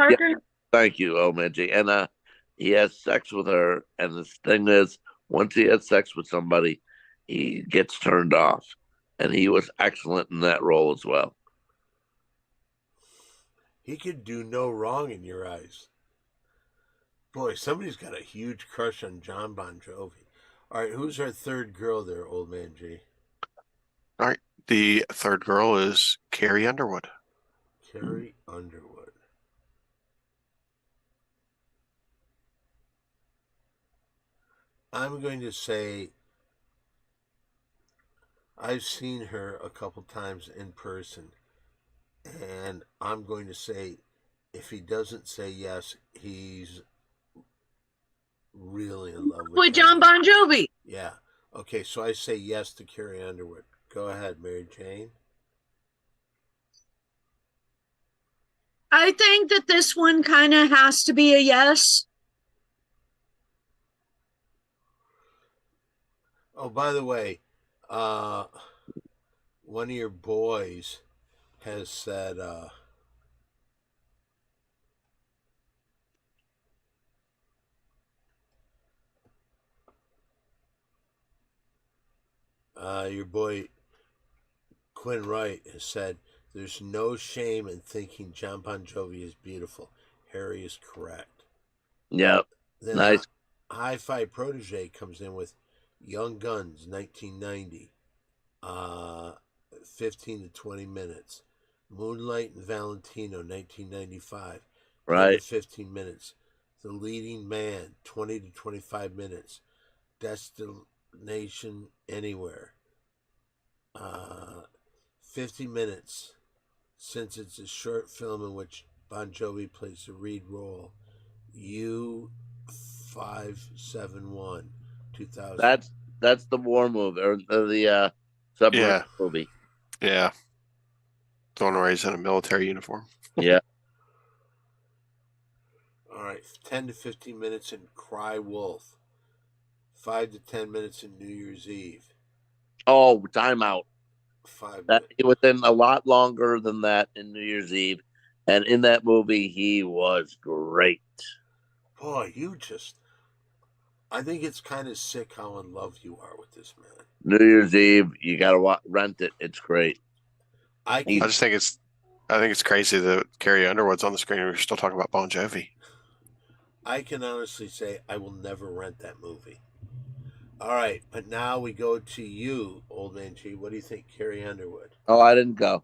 Thank you, Omeji. And he has sex with her, and the thing is, once he has sex with somebody, he gets turned off. And he was excellent in that role as well. He could do no wrong in your eyes. Boy, somebody's got a huge crush on John Bon Jovi. All right, who's our third girl there, old man G? All right. The third girl is Carrie Underwood. Carrie Underwood. I'm going to say I've seen her a couple times in person, and I'm going to say if he doesn't say yes, he's really in love with John Bon Jovi. Yeah. Okay, so I say yes to Carrie Underwood. Go ahead, Mary Jane. I think that this one kind of has to be a yes. Oh, by the way, one of your boys has said your boy Quinn Wright has said there's no shame in thinking John Bon Jovi is beautiful. Harry is correct. Yep. Then Nice. Hi-Fi Protege comes in with Young Guns, 1990, 15 to 20 minutes. Moonlight and Valentino, 1995, 10 to Right. 15 minutes. The Leading Man, 20 to 25 minutes. Destination Anywhere, 50 minutes, since it's a short film in which Bon Jovi plays the lead role. U571, 2000. That's the war movie or the submarine Yeah. movie. Yeah. The one where he's in a military uniform. Yeah. All right, 10 to 15 minutes in Cry Wolf. 5 to 10 minutes in New Year's Eve. Oh, timeout. 5 That within a lot longer than that in New Year's Eve, and in that movie he was great. Boy, I think it's kind of sick how in love you are with this man. New Year's Eve, you gotta rent it. It's great. I I can, just think it's crazy that Carrie Underwood's on the screen and we're still talking about Bon Jovi. I can honestly say I will never rent that movie. All right, but now we go to you, Old Man G. What do you think, Carrie Underwood? Oh, I didn't go.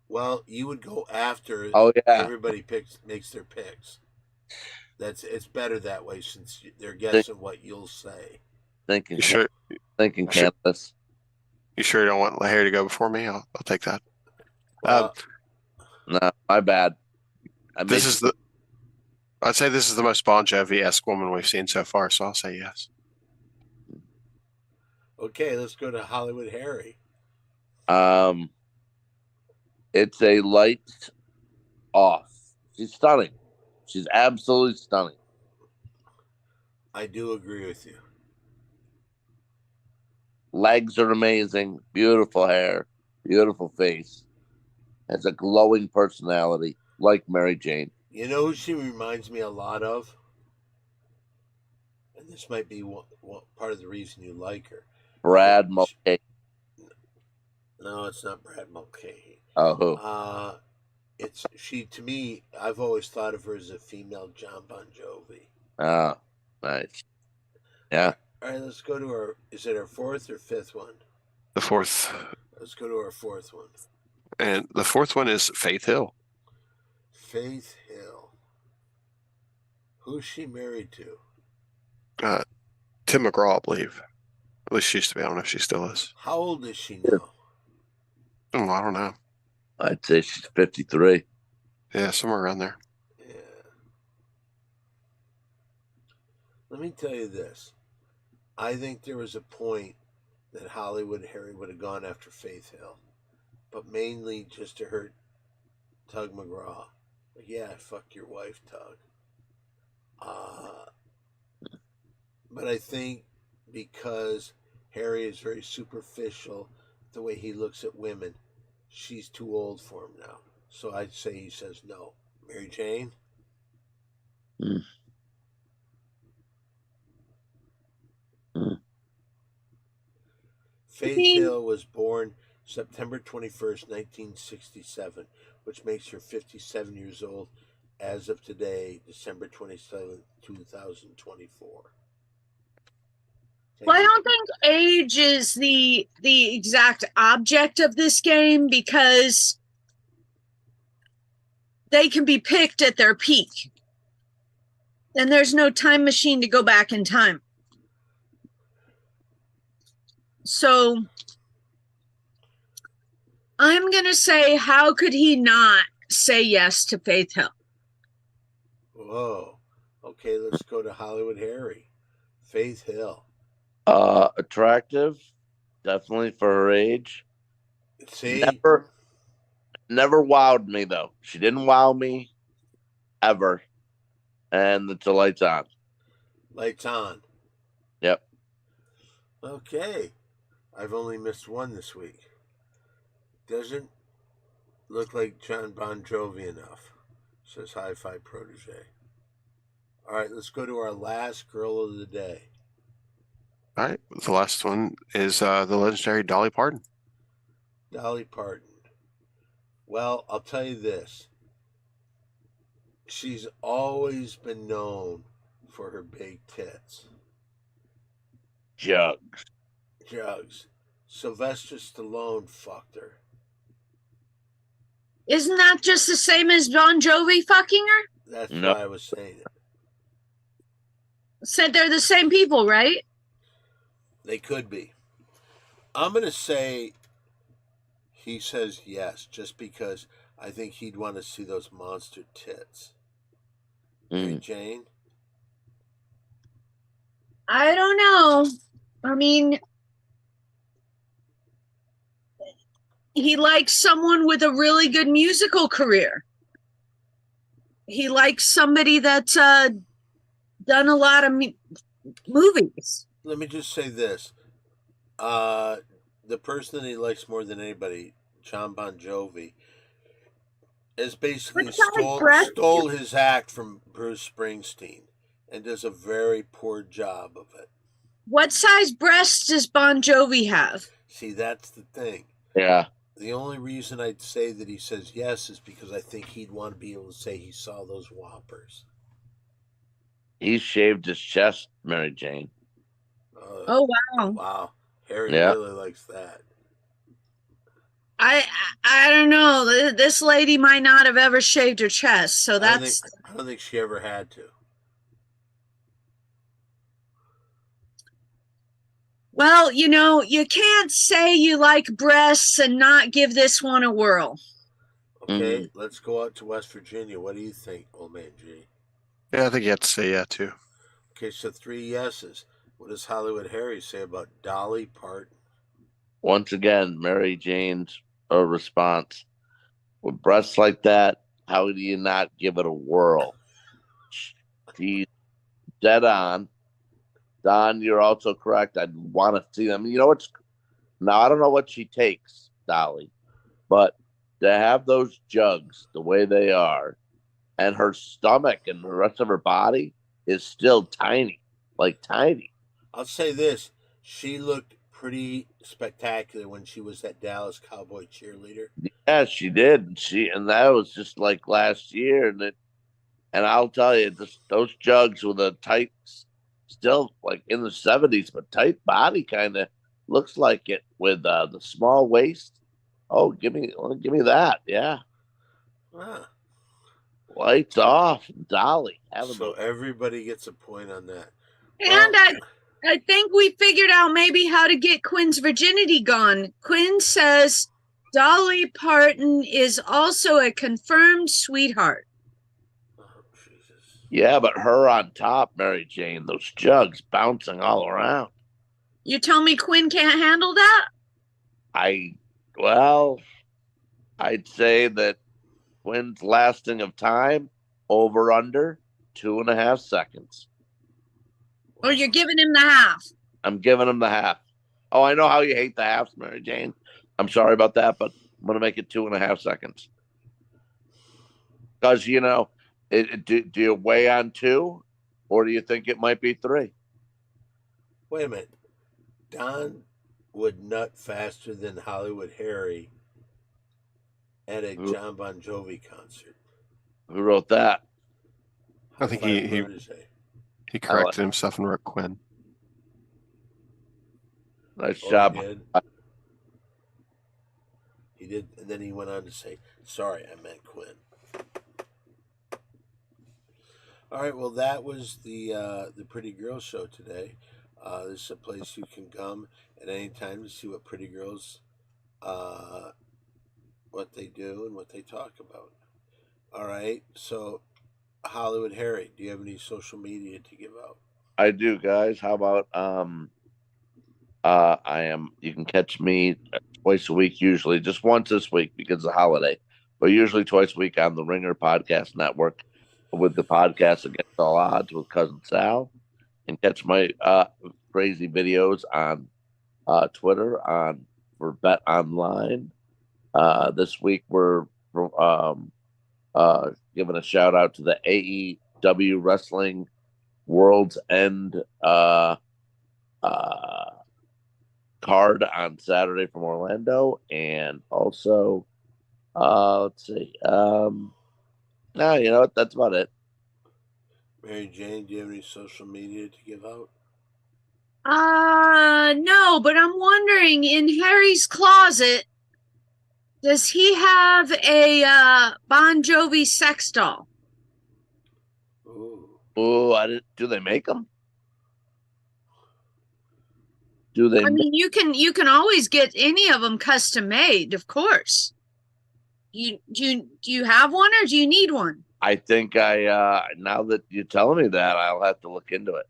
Well, you would go after Oh yeah, everybody makes their picks. It's better that way since they're guessing what you'll say. thinking You sure? Candace. You sure you don't want Harry to go before me? I'll take that. Well, No, my bad. I'd say this is the most Bon Jovi-esque woman we've seen so far, so I'll say yes. okay, let's go to Hollywood Harry. It's a light off. She's stunning. She's absolutely stunning. I do agree with you. Legs are amazing. Beautiful hair. Beautiful face. Has a glowing personality, like Mary Jane. You know who she reminds me a lot of? And this might be one part of the reason you like her. Brad Mulcahy. No, it's not Brad Mulcahy. Oh, who? To me, I've always thought of her as a female John Bon Jovi. Oh, nice. Yeah. All right, let's go to is it our fourth or fifth one? The fourth. Let's go to our fourth one. And the fourth one is Faith Hill. Faith Hill. Who's she married to? Tim McGraw, I believe. At least she used to be. I don't know if she still is. How old is she now? Oh, I don't know. I'd say she's 53. Yeah, somewhere around there. Yeah. Let me tell you this. I think there was a point that Hollywood Harry would have gone after Faith Hill, but mainly just to hurt Tug McGraw. Like, yeah, fuck your wife, Tug. But I think because Harry is very superficial, the way he looks at women, she's too old for him now. So I'd say he says no. Mary Jane? Mm. Faith Hill was born September 21st, 1967, which makes her 57 years old as of today, December 27th, 2024. Well, I don't think age is the exact object of this game because they can be picked at their peak. And there's no time machine to go back in time. So I'm going to say, how could he not say yes to Faith Hill? Whoa. Okay, let's go to Hollywood Harry. Faith Hill. Attractive, definitely for her age. See? Never wowed me though. She didn't wow me ever. And the lights on. Lights on. Yep. Okay. I've only missed one this week. Doesn't look like John Bon Jovi enough, says Hi-Fi Protege. All right, let's go to our last girl of the day. All right. The last one is the legendary Dolly Parton. Dolly Parton. Well, I'll tell you this. She's always been known for her big tits. Jugs. Jugs. Sylvester Stallone fucked her. Isn't that just the same as Bon Jovi fucking her? That's No. why I was saying it. Said they're the same people, right? They could be. I'm going to say he says yes, just because I think he'd want to see those monster tits. Mary Mm. Jane? I don't know. I mean, he likes someone with a really good musical career. He likes somebody that's done a lot of movies. Let me just say this. The person that he likes more than anybody, John Bon Jovi, has basically What size breast? stole his act from Bruce Springsteen and does a very poor job of it. What size breasts does Bon Jovi have? See, that's the thing. Yeah. The only reason I'd say that he says yes is because I think he'd want to be able to say he saw those whoppers. He shaved his chest, Mary Jane. Oh wow. Wow. Harry Yeah. really likes that. I don't know. This lady might not have ever shaved her chest, so that's I don't think she ever had to. well, you can't say you like breasts and not give this one a whirl. Okay, let's go out to West Virginia. What do you think, old man G? Yeah, I think you have to say yeah too. Okay, so 3 yeses. What does Hollywood Harry say about Dolly Parton? Once again, Mary Jane's response. With breasts like that, how do you not give it a whirl? She's dead on. Don, you're also correct. I'd want to see them. You know what's now? I don't know what she takes, Dolly, but to have those jugs the way they are, and her stomach and the rest of her body is still tiny, like tiny. I'll say this. She looked pretty spectacular when she was that Dallas Cowboy cheerleader. Yeah, she did. And that was just like last year, and I'll tell you, those jugs with a tight, still like in the 70s, but tight body kind of looks like it with the small waist. Oh, give me that. Yeah. Ah, Lights off, Dolly. so everybody gets a point on that. And I think we figured out maybe how to get Quinn's virginity gone. Quinn says Dolly Parton is also a confirmed sweetheart. Oh, Jesus. Yeah, but her on top, Mary Jane, those jugs bouncing all around. You tell me Quinn can't handle that? I'd say that Quinn's lasting of time over under 2.5 seconds. Or you're giving him the half? I'm giving him the half. Oh, I know how you hate the halves, Mary Jane. I'm sorry about that, but I'm going to make it 2.5 seconds. Because, do you weigh on 2, or do you think it might be 3? Wait a minute. Don would nut faster than Hollywood Harry at a John Bon Jovi concert. Who wrote that? I think he corrected himself and wrote Quinn. Nice job. He did, and then he went on to say, "Sorry, I meant Quinn." All right, well, that was the Pretty Girls show today. This is a place you can come at any time to see what pretty girls, what they do and what they talk about. All right, so Hollywood Harry, do you have any social media to give out? I do, guys. How about you can catch me twice a week, usually just once this week because of the holiday, but usually twice a week on the Ringer Podcast Network with the podcast Against All Odds with Cousin Sal, and catch my crazy videos on Twitter for Bet Online. This week we're giving a shout out to the AEW Wrestling World's End card on Saturday from Orlando, and also let's see. No, you know what? That's about it. Mary Jane, do you have any social media to give out? No, but I'm wondering, in Harry's closet, does he have a Bon Jovi sex doll? Ooh. Oh, I didn't. Do they make them? Do they? I mean, you can always get any of them custom made, of course. Do you have one or do you need one? I think I now that you're telling me that, I'll have to look into it.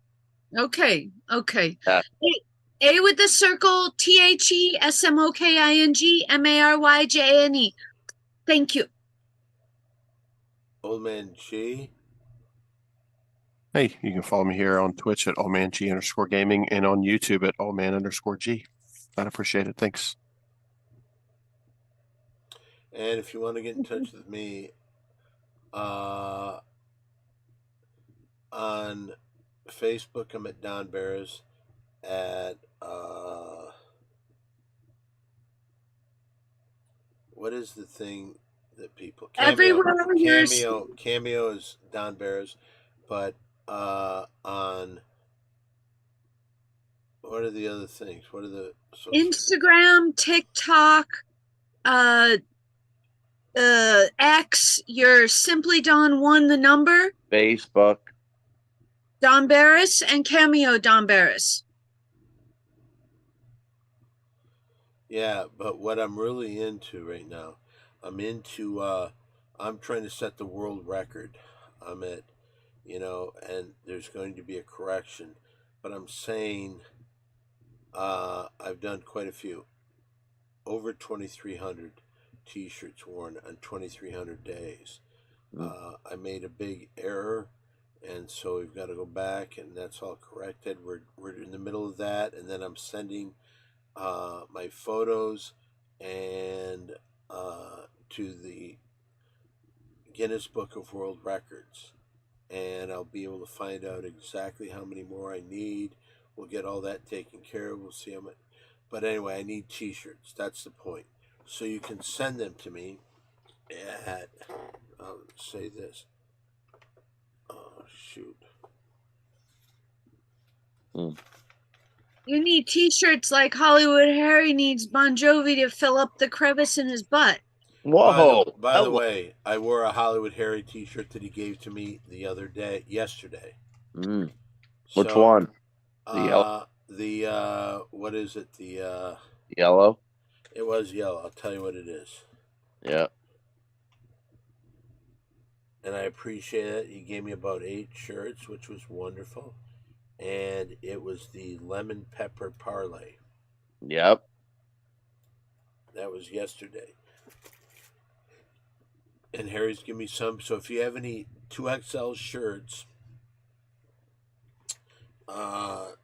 Okay, okay. Yeah. A with the circle, THESMOKING MARYJANE. Thank you. Old Man G. Hey, you can follow me here on Twitch at allmang_gaming and on YouTube at allman_G. I'd appreciate it. Thanks. And if you want to get in touch with me, on Facebook, I'm at Don Barris. At what is the thing that people Everywhere there's- Cameo is Don Barris, but on what are the other things? What are the Instagram, TikTok, X, you're Simply Don One the number, Facebook. Don Barris, and Cameo Don Barris. Yeah, but what I'm really into right now, I'm trying to set the world record. I'm at, and there's going to be a correction, but I'm saying I've done quite a few, over 2,300 t-shirts worn on 2,300 days. I made a big error, and so we've got to go back, and that's all corrected. We're in the middle of that, and then I'm sending my photos and to the Guinness Book of World Records, and I'll be able to find out exactly how many more I need. We'll get all that taken care of. We'll see how much. But anyway, I need t-shirts. That's the point. So you can send them to me at, I'll say this. Oh, shoot. You need t-shirts like Hollywood Harry needs Bon Jovi to fill up the crevice in his butt. Whoa! By the way, I wore a Hollywood Harry t-shirt that he gave to me yesterday. Which one? The yellow? What is it? The yellow? It was yellow. I'll tell you what it is. Yeah. And I appreciate it. He gave me about 8 shirts, which was wonderful. And it was the lemon pepper parlay. Yep. That was yesterday. And Harry's giving me some. So if you have any 2XL shirts,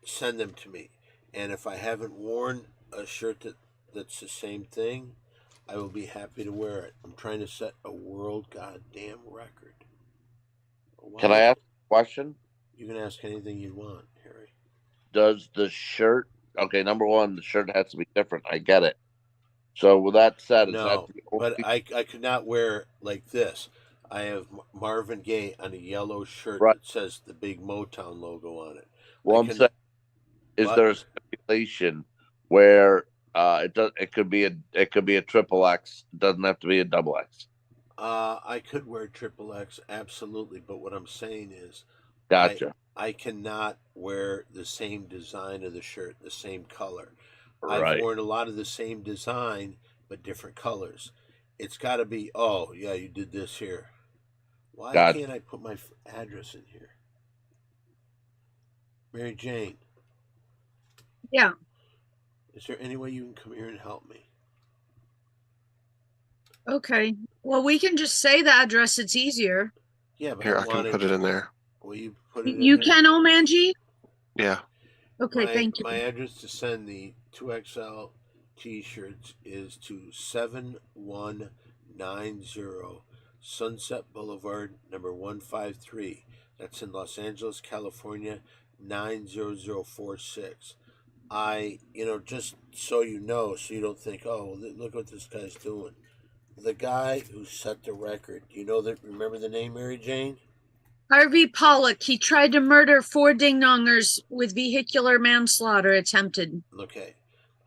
send them to me. And if I haven't worn a shirt that's the same thing, I will be happy to wear it. I'm trying to set a world goddamn record. Can I ask a question? You can ask anything you want, Harry. Does the shirt? Okay, number one, the shirt has to be different. I get it. So with that said, no, but I could not wear like this. I have Marvin Gaye on a yellow shirt that says the big Motown logo on it. Well, I'm saying, is there a stipulation where it could be a triple X? It doesn't have to be a double X. I could wear triple X, absolutely. But what I'm saying is, gotcha. I cannot wear the same design of the shirt, the same color. Right. I've worn a lot of the same design, but different colors. It's got to be, oh, yeah, you did this here. Why can't I put my address in here? Mary Jane. Yeah. Is there any way you can come here and help me? Okay. Well, we can just say the address. It's easier. Yeah, but here, I can put it in there. Will you put it in You there? can, Omanji? Yeah. Okay, thank you. My address to send the 2XL t-shirts is to 7190 Sunset Boulevard, number 153. That's in Los Angeles, California, 90046. Just so you know, so you don't think, oh, look what this guy's doing. The guy who set the record, remember the name, Mary Jane? Harvey Pollock, he tried to murder 4 ding-dongers with vehicular manslaughter attempted. Okay.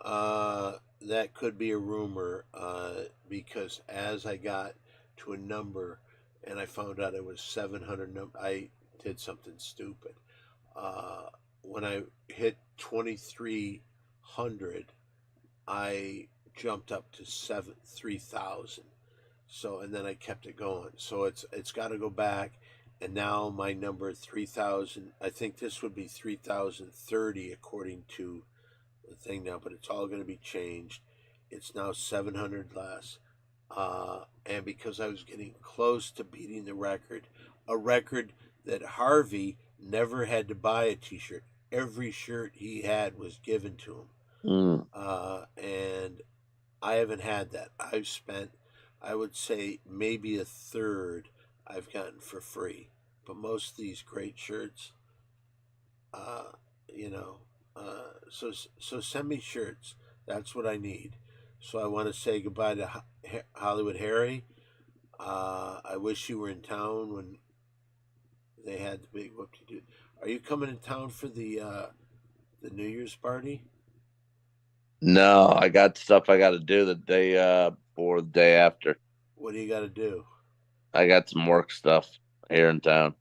That could be a rumor because as I got to a number and I found out it was 700, I did something stupid. When I hit 2,300, I jumped up to 3,000. So, and then I kept it going. So it's got to go back. And now my number 3,000, I think this would be 3,030 according to the thing now, but it's all going to be changed. It's now 700 less. And because I was getting close to beating the record, a record that Harvey never had to buy a t-shirt. Every shirt he had was given to him. And I haven't had that. I've spent, I would say, maybe a third I've gotten for free. But most of these great shirts, so send me shirts. That's what I need. So I want to say goodbye to Hollywood Harry. I wish you were in town when they had the big whoop-de-doo. Are you coming in town for the New Year's party? No, I got stuff I got to do the day before the day after. What do you got to do? I got some work stuff here in town.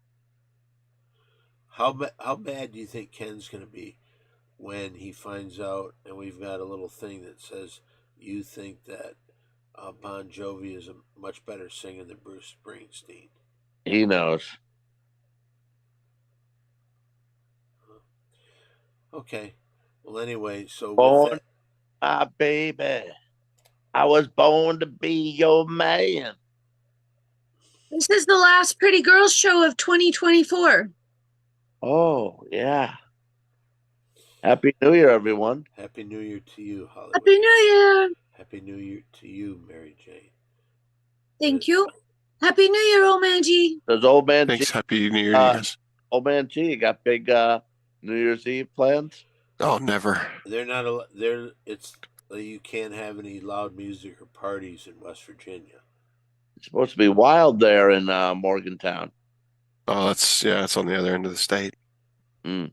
How bad do you think Ken's going to be when he finds out, and we've got a little thing that says you think that Bon Jovi is a much better singer than Bruce Springsteen? He knows. Okay. Well, anyway, so Born, with my baby. I was born to be your man. This is the last Pretty Girls show of 2024. Oh, yeah. Happy New Year, everyone. Happy New Year to you, Hollywood. Happy New Year. Happy New Year to you, Mary Jane. Thank you. Happy New Year, Old Man G. Does Old Man Thanks. G, Happy New Year, you guys. Old Man G, you got big New Year's Eve plans? Oh, never. They're not. It's you can't have any loud music or parties in West Virginia. It's supposed to be wild there in Morgantown. Oh, it's on the other end of the state. All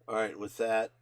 right. With that,